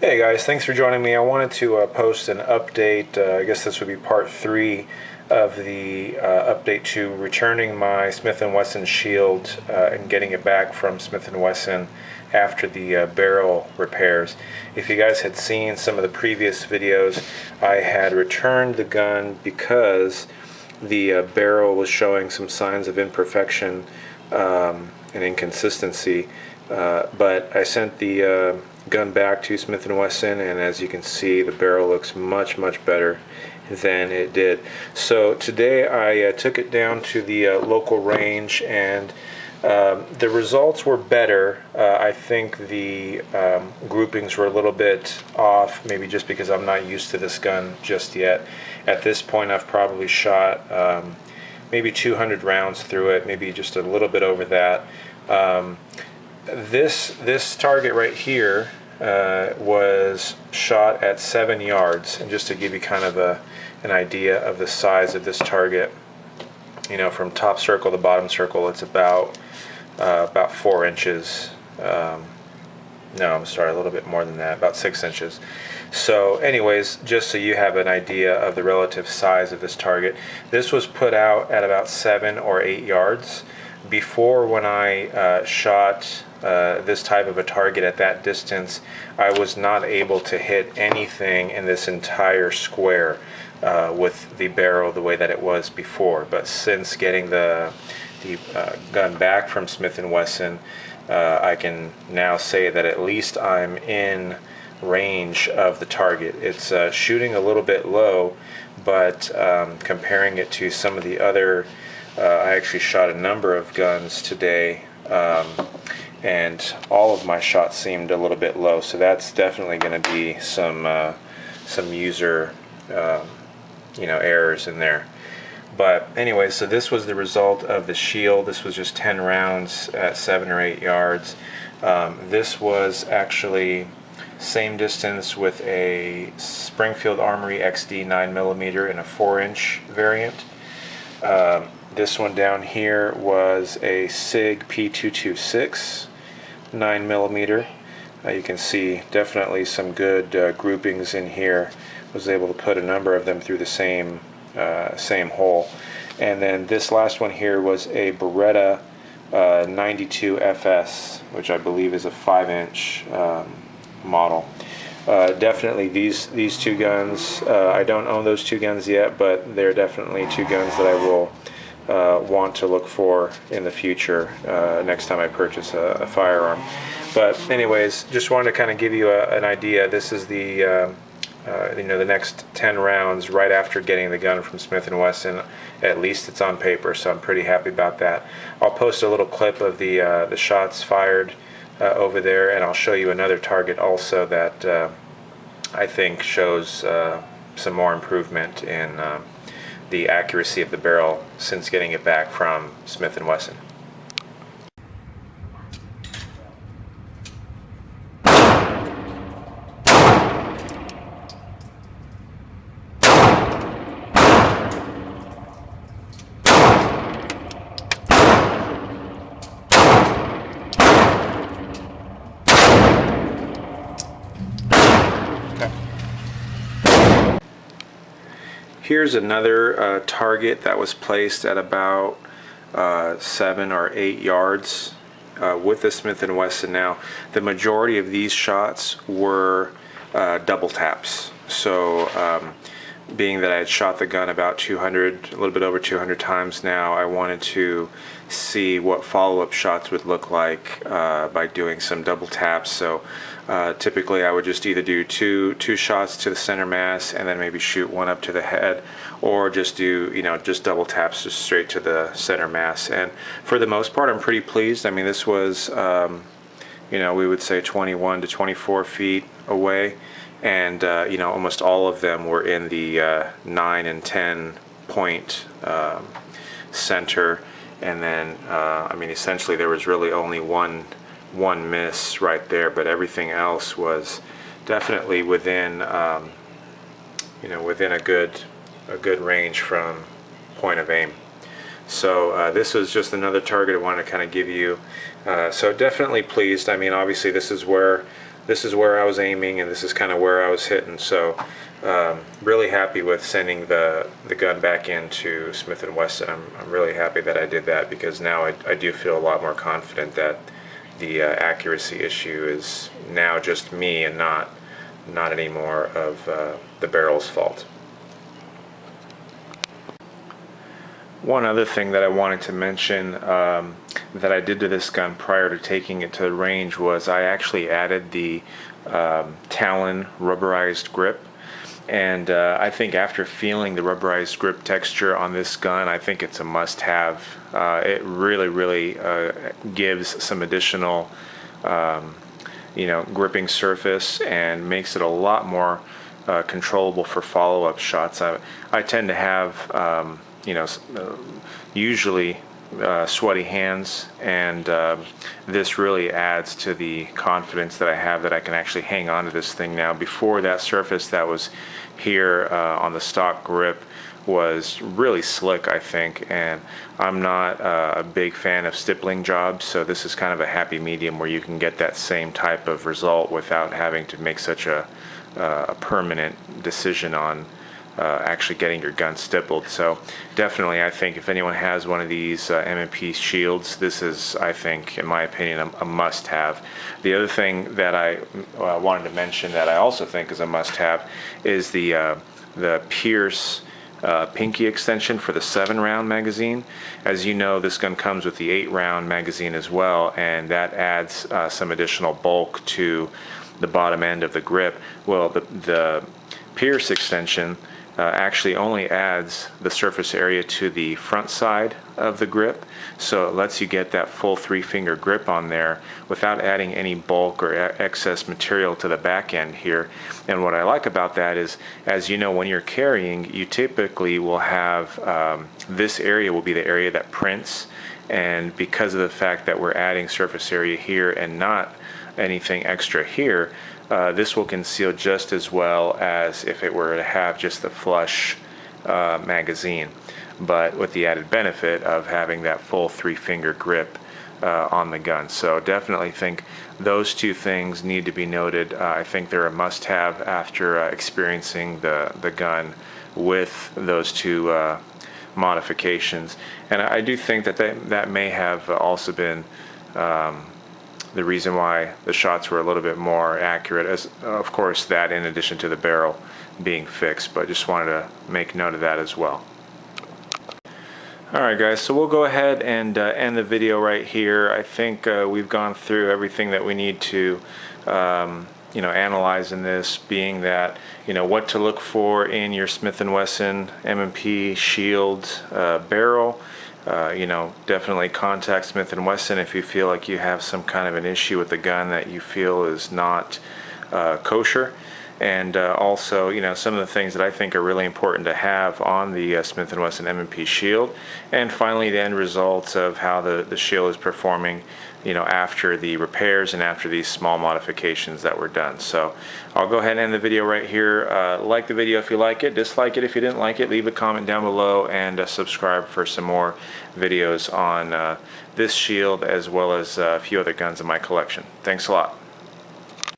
Hey guys, thanks for joining me. I wanted to post an update. I guess this would be part 3 of the update to returning my Smith & Wesson shield and getting it back from Smith & Wesson after the barrel repairs. If you guys had seen some of the previous videos, I had returned the gun because the barrel was showing some signs of imperfection and inconsistency. But I sent the gun back to Smith & Wesson, and as you can see, the barrel looks much better than it did. So today I took it down to the local range, and the results were better. I think the groupings were a little bit off, maybe just because I'm not used to this gun just yet. At this point I've probably shot maybe 200 rounds through it, maybe just a little bit over that. This target right here was shot at 7 yards, and just to give you kind of an idea of the size of this target, you know, from top circle to bottom circle, it's about 4 inches. No, I'm sorry, a little bit more than that, about 6 inches. So anyways, just so you have an idea of the relative size of this target, this was put out at about 7 or 8 yards. Before, when I shot this type of a target at that distance, I was not able to hit anything in this entire square with the barrel the way that it was before. But since getting the gun back from Smith & Wesson, I can now say that at least I'm in range of the target. It's shooting a little bit low, but comparing it to some of the other, I actually shot a number of guns today, and all of my shots seemed a little bit low, so that's definitely going to be some user errors in there. But anyway, so this was the result of the shield. This was just 10 rounds at 7 or 8 yards. This was actually same distance with a Springfield Armory XD 9mm in a 4-inch variant. This one down here was a SIG P226 9mm. You can see definitely some good groupings in here. Was able to put a number of them through the same hole. And then this last one here was a Beretta 92 FS, which I believe is a 5-inch model. Definitely these two guns, I don't own those two guns yet, but they're definitely two guns that I will want to look for in the future next time I purchase a firearm. But anyways, just wanted to kind of give you an idea. This is the the next 10 rounds right after getting the gun from Smith & Wesson. At least it's on paper, so I'm pretty happy about that. I'll post a little clip of the shots fired over there, and I'll show you another target also that I think shows some more improvement in the accuracy of the barrel since getting it back from Smith & Wesson. Here's another target that was placed at about 7 or 8 yards with the Smith & Wesson. Now, the majority of these shots were double taps. So, being that I had shot the gun about 200, a little bit over 200 times now, I wanted to see what follow-up shots would look like by doing some double taps. So typically I would just either do two shots to the center mass and then maybe shoot one up to the head, or just do just double taps just straight to the center mass. And for the most part, I'm pretty pleased. I mean, this was we would say 21 to 24 feet away, and almost all of them were in the 9 and 10 point center. And then I mean, essentially there was really only one miss right there, but everything else was definitely within within a good range from point of aim. So this was just another target I wanted to kind of give you. So definitely pleased. I mean, obviously this is where this is where I was aiming, and this is kind of where I was hitting. So really happy with sending the gun back into Smith & Wesson. I'm really happy that I did that, because now I do feel a lot more confident that the accuracy issue is now just me and not anymore of the barrel's fault. One other thing that I wanted to mention that I did to this gun prior to taking it to the range was I actually added the Talon rubberized grip. And I think after feeling the rubberized grip texture on this gun, I think it's a must-have. It really gives some additional gripping surface and makes it a lot more controllable for follow-up shots. I tend to have usually sweaty hands, and this really adds to the confidence that I have that I can actually hang on to this thing now. Before, that surface that was here on the stock grip was really slick, I think, and I'm not a big fan of stippling jobs, so this is kind of a happy medium where you can get that same type of result without having to make such a permanent decision on actually getting your gun stippled. So definitely, I think if anyone has one of these M&P shields, this is, I think, in my opinion, a must-have. The other thing that I wanted to mention that I also think is a must-have is the Pierce pinky extension for the 7-round magazine. As you know, this gun comes with the 8-round magazine as well, and that adds some additional bulk to the bottom end of the grip. Well, the Pierce extension actually only adds the surface area to the front side of the grip, so it lets you get that full 3-finger grip on there without adding any bulk or excess material to the back end here. And what I like about that is, as you know, when you're carrying, you typically will have this area will be the area that prints, and because of the fact that we're adding surface area here and not anything extra here, this will conceal just as well as if it were to have just the flush magazine, but with the added benefit of having that full 3-finger grip on the gun. So definitely think those two things need to be noted. I think they're a must-have after experiencing the gun with those two modifications. And I do think that that may have also been the reason why the shots were a little bit more accurate, as of course that in addition to the barrel being fixed, but just wanted to make note of that as well. Alright guys, so we'll go ahead and end the video right here. I think we've gone through everything that we need to analyze in this, being that what to look for in your Smith & Wesson M&P shield barrel. Definitely contact Smith & Wesson if you feel like you have some kind of an issue with the gun that you feel is not kosher. And also, some of the things that I think are really important to have on the Smith & Wesson M&P shield. And finally, the end results of how the shield is performing, after the repairs and after these small modifications that were done. So I'll go ahead and end the video right here. Like the video if you like it, dislike it if you didn't like it, leave a comment down below, and subscribe for some more videos on this shield as well as a few other guns in my collection. Thanks a lot.